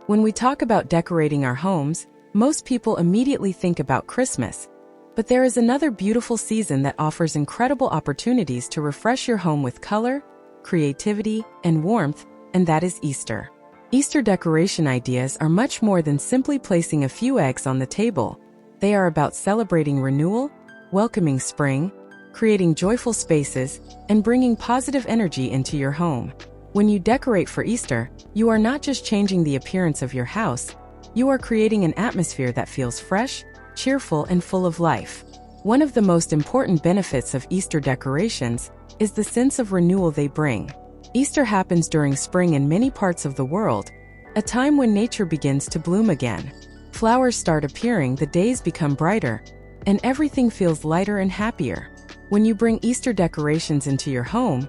When we talk about decorating our homes, most people immediately think about Christmas. But there is another beautiful season that offers incredible opportunities to refresh your home with color, creativity, and warmth, and that is Easter. Easter decoration ideas are much more than simply placing a few eggs on the table. They are about celebrating renewal, welcoming spring, creating joyful spaces, and bringing positive energy into your home. When you decorate for Easter, you are not just changing the appearance of your house, you are creating an atmosphere that feels fresh, cheerful, and full of life. One of the most important benefits of Easter decorations is the sense of renewal they bring. Easter happens during spring in many parts of the world, a time when nature begins to bloom again. Flowers start appearing, the days become brighter, and everything feels lighter and happier. When you bring Easter decorations into your home,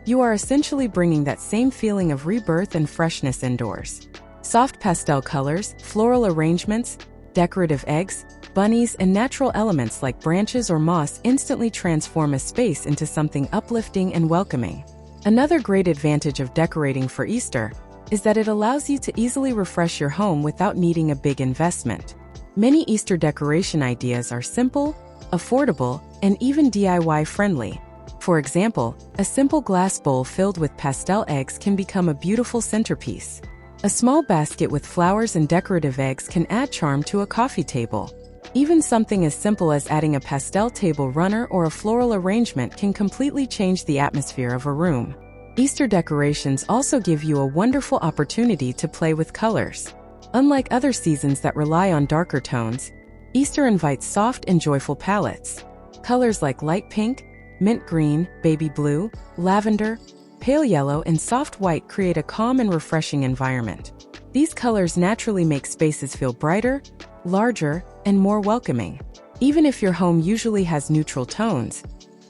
you are essentially bringing that same feeling of rebirth and freshness indoors. Soft pastel colors, floral arrangements, decorative eggs, bunnies, and natural elements like branches or moss instantly transform a space into something uplifting and welcoming. Another great advantage of decorating for Easter is that it allows you to easily refresh your home without needing a big investment. Many Easter decoration ideas are simple, affordable, and even DIY friendly. For example, a simple glass bowl filled with pastel eggs can become a beautiful centerpiece. A small basket with flowers and decorative eggs can add charm to a coffee table. Even something as simple as adding a pastel table runner or a floral arrangement can completely change the atmosphere of a room. Easter decorations also give you a wonderful opportunity to play with colors. Unlike other seasons that rely on darker tones, Easter invites soft and joyful palettes. Colors like light pink, mint green, baby blue, lavender, pale yellow, and soft white create a calm and refreshing environment. These colors naturally make spaces feel brighter, larger, and more welcoming. Even if your home usually has neutral tones,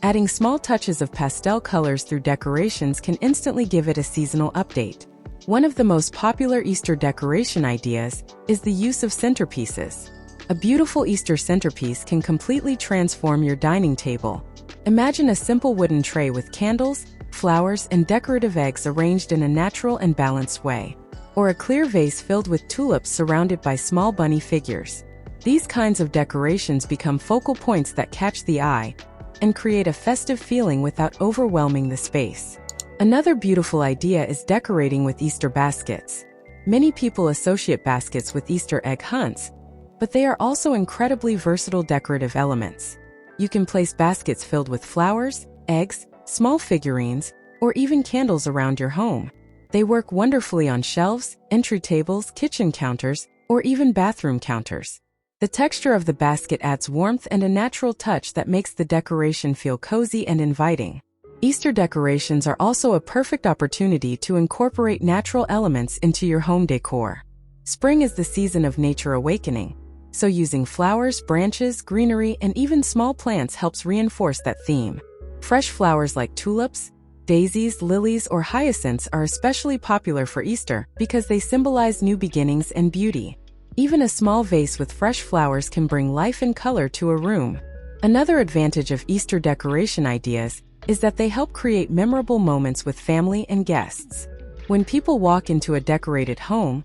adding small touches of pastel colors through decorations can instantly give it a seasonal update. One of the most popular Easter decoration ideas is the use of centerpieces. A beautiful Easter centerpiece can completely transform your dining table. Imagine a simple wooden tray with candles, flowers, and decorative eggs arranged in a natural and balanced way. Or a clear vase filled with tulips surrounded by small bunny figures. These kinds of decorations become focal points that catch the eye and create a festive feeling without overwhelming the space. Another beautiful idea is decorating with Easter baskets. Many people associate baskets with Easter egg hunts, but they are also incredibly versatile decorative elements. You can place baskets filled with flowers, eggs, small figurines, or even candles around your home. They work wonderfully on shelves, entry tables, kitchen counters, or even bathroom counters. The texture of the basket adds warmth and a natural touch that makes the decoration feel cozy and inviting. Easter decorations are also a perfect opportunity to incorporate natural elements into your home decor. Spring is the season of nature awakening, so using flowers, branches, greenery, and even small plants helps reinforce that theme. Fresh flowers like tulips, daisies, lilies, or hyacinths are especially popular for Easter because they symbolize new beginnings and beauty. Even a small vase with fresh flowers can bring life and color to a room. Another advantage of Easter decoration ideas is that they help create memorable moments with family and guests. When people walk into a decorated home,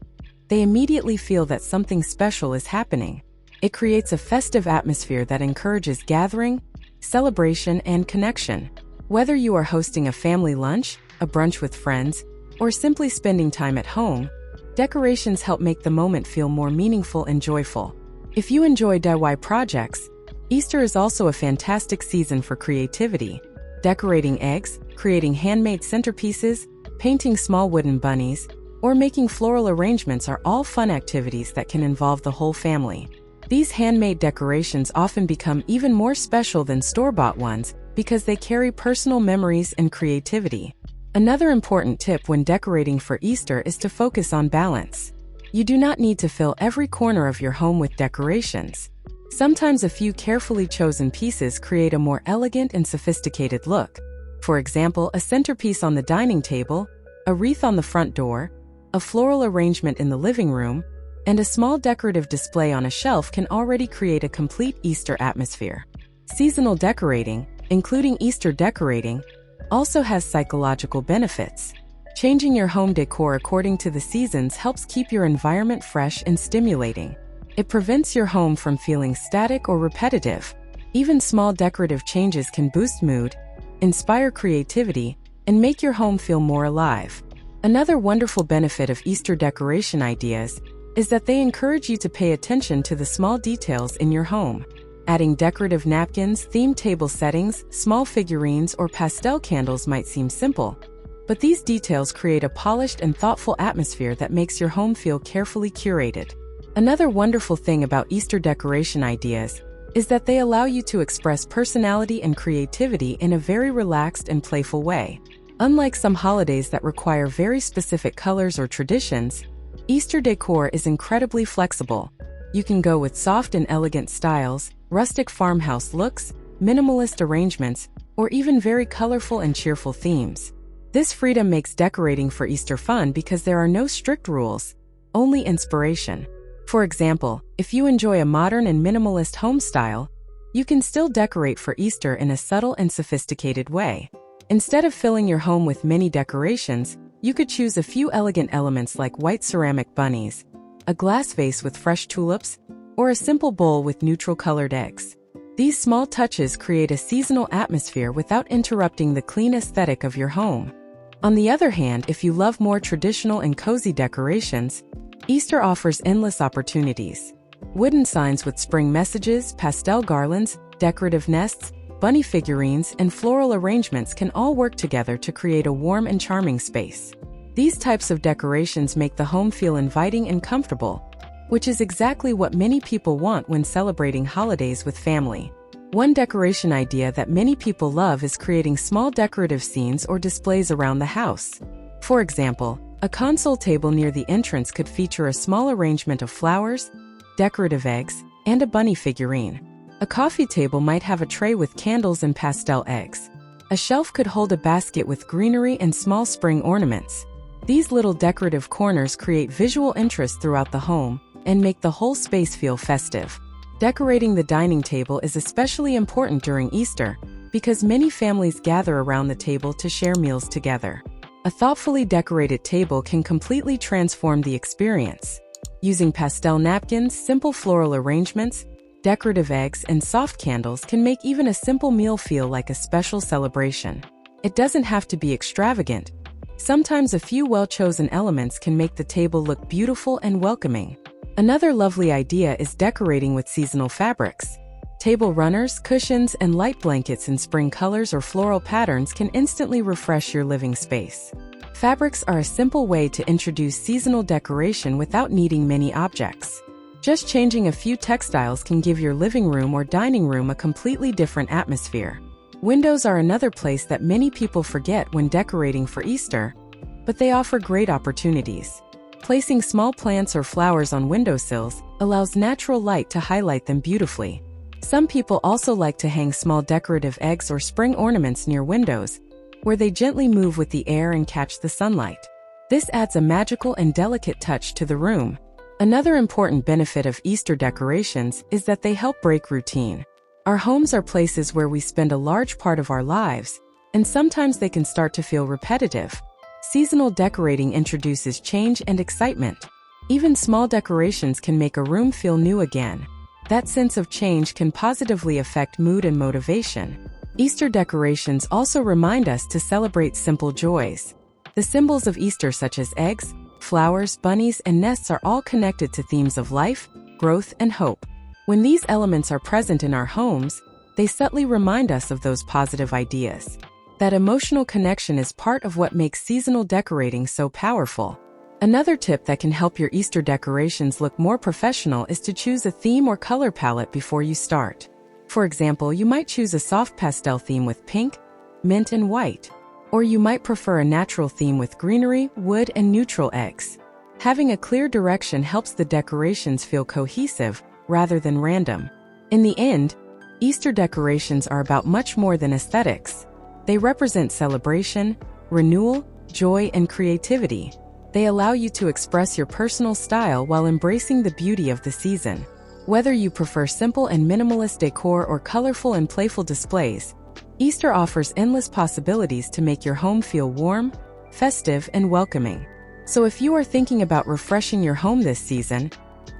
they immediately feel that something special is happening. It creates a festive atmosphere that encourages gathering, celebration, and connection. Whether you are hosting a family lunch, a brunch with friends, or simply spending time at home, decorations help make the moment feel more meaningful and joyful. If you enjoy DIY projects, Easter is also a fantastic season for creativity. Decorating eggs, creating handmade centerpieces, painting small wooden bunnies, or making floral arrangements are all fun activities that can involve the whole family. These handmade decorations often become even more special than store-bought ones because they carry personal memories and creativity. Another important tip when decorating for Easter is to focus on balance. You do not need to fill every corner of your home with decorations. Sometimes a few carefully chosen pieces create a more elegant and sophisticated look. For example, a centerpiece on the dining table, a wreath on the front door, a floral arrangement in the living room, and a small decorative display on a shelf can already create a complete Easter atmosphere. Seasonal decorating, including Easter decorating, also has psychological benefits. Changing your home decor according to the seasons helps keep your environment fresh and stimulating. It prevents your home from feeling static or repetitive. Even small decorative changes can boost mood, inspire creativity, and make your home feel more alive. Another wonderful benefit of Easter decoration ideas is that they encourage you to pay attention to the small details in your home. Adding decorative napkins, themed table settings, small figurines, or pastel candles might seem simple, but these details create a polished and thoughtful atmosphere that makes your home feel carefully curated. Another wonderful thing about Easter decoration ideas is that they allow you to express personality and creativity in a very relaxed and playful way. Unlike some holidays that require very specific colors or traditions, Easter decor is incredibly flexible. You can go with soft and elegant styles, rustic farmhouse looks, minimalist arrangements, or even very colorful and cheerful themes. This freedom makes decorating for Easter fun because there are no strict rules, only inspiration. For example, if you enjoy a modern and minimalist home style, you can still decorate for Easter in a subtle and sophisticated way. Instead of filling your home with many decorations, you could choose a few elegant elements like white ceramic bunnies, a glass vase with fresh tulips, or a simple bowl with neutral-colored eggs. These small touches create a seasonal atmosphere without interrupting the clean aesthetic of your home. On the other hand, if you love more traditional and cozy decorations, Easter offers endless opportunities. Wooden signs with spring messages, pastel garlands, decorative nests, bunny figurines, and floral arrangements can all work together to create a warm and charming space. These types of decorations make the home feel inviting and comfortable, which is exactly what many people want when celebrating holidays with family. One decoration idea that many people love is creating small decorative scenes or displays around the house. For example, a console table near the entrance could feature a small arrangement of flowers, decorative eggs, and a bunny figurine. A coffee table might have a tray with candles and pastel eggs. A shelf could hold a basket with greenery and small spring ornaments. These little decorative corners create visual interest throughout the home and make the whole space feel festive. Decorating the dining table is especially important during Easter because many families gather around the table to share meals together. A thoughtfully decorated table can completely transform the experience. Using pastel napkins, simple floral arrangements, decorative eggs, and soft candles can make even a simple meal feel like a special celebration. It doesn't have to be extravagant. Sometimes a few well-chosen elements can make the table look beautiful and welcoming. Another lovely idea is decorating with seasonal fabrics. Table runners, cushions, and light blankets in spring colors or floral patterns can instantly refresh your living space. Fabrics are a simple way to introduce seasonal decoration without needing many objects. Just changing a few textiles can give your living room or dining room a completely different atmosphere. Windows are another place that many people forget when decorating for Easter, but they offer great opportunities. Placing small plants or flowers on windowsills allows natural light to highlight them beautifully. Some people also like to hang small decorative eggs or spring ornaments near windows, where they gently move with the air and catch the sunlight. This adds a magical and delicate touch to the room. Another important benefit of Easter decorations is that they help break routine. Our homes are places where we spend a large part of our lives, and sometimes they can start to feel repetitive. Seasonal decorating introduces change and excitement. Even small decorations can make a room feel new again. That sense of change can positively affect mood and motivation. Easter decorations also remind us to celebrate simple joys. The symbols of Easter, such as eggs, flowers, bunnies, and nests, are all connected to themes of life, growth, and hope. When these elements are present in our homes, they subtly remind us of those positive ideas. That emotional connection is part of what makes seasonal decorating so powerful. Another tip that can help your Easter decorations look more professional is to choose a theme or color palette before you start. For example, you might choose a soft pastel theme with pink, mint, and white. Or you might prefer a natural theme with greenery, wood, and neutral eggs. Having a clear direction helps the decorations feel cohesive rather than random. In the end, Easter decorations are about much more than aesthetics. They represent celebration, renewal, joy, and creativity. They allow you to express your personal style while embracing the beauty of the season. Whether you prefer simple and minimalist decor or colorful and playful displays, Easter offers endless possibilities to make your home feel warm, festive, and welcoming. So if you are thinking about refreshing your home this season,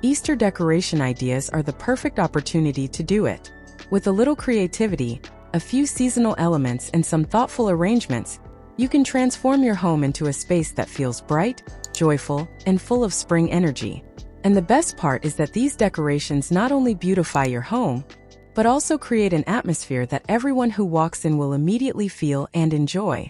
Easter decoration ideas are the perfect opportunity to do it. With a little creativity, a few seasonal elements, and some thoughtful arrangements, you can transform your home into a space that feels bright, joyful, and full of spring energy. And the best part is that these decorations not only beautify your home, but also create an atmosphere that everyone who walks in will immediately feel and enjoy.